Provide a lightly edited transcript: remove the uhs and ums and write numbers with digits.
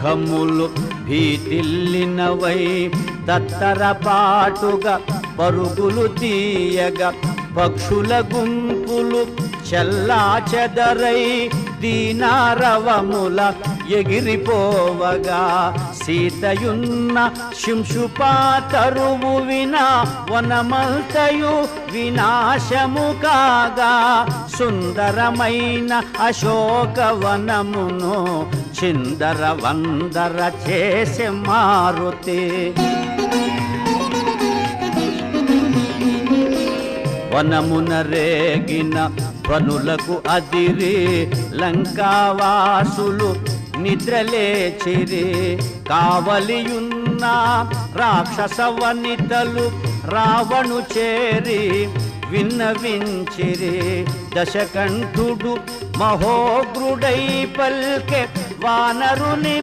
ముఖములు భీతిల్లినవై తత్తరపాటుగా పరుగులు తీయగా పక్షుల గుంపులు చెల్లాచెదరై దీనారవముల ఎగిరిపోవగా సీతయున్న శింశుపాతరువు వినా వనమంతయు వినాశము కాగా సుందరమైన అశోకవనమును చిందర వందర చేసే మారుతి వనమున రేగిన వనులకు అదిరి లంకావాసులు నిద్రలేచిరి కావలియున్న రాక్షస వనితలు రావణు చేరి విన్నవించిరి దశకంఠుడు మహోగ్రుడై పల్కె వానరుని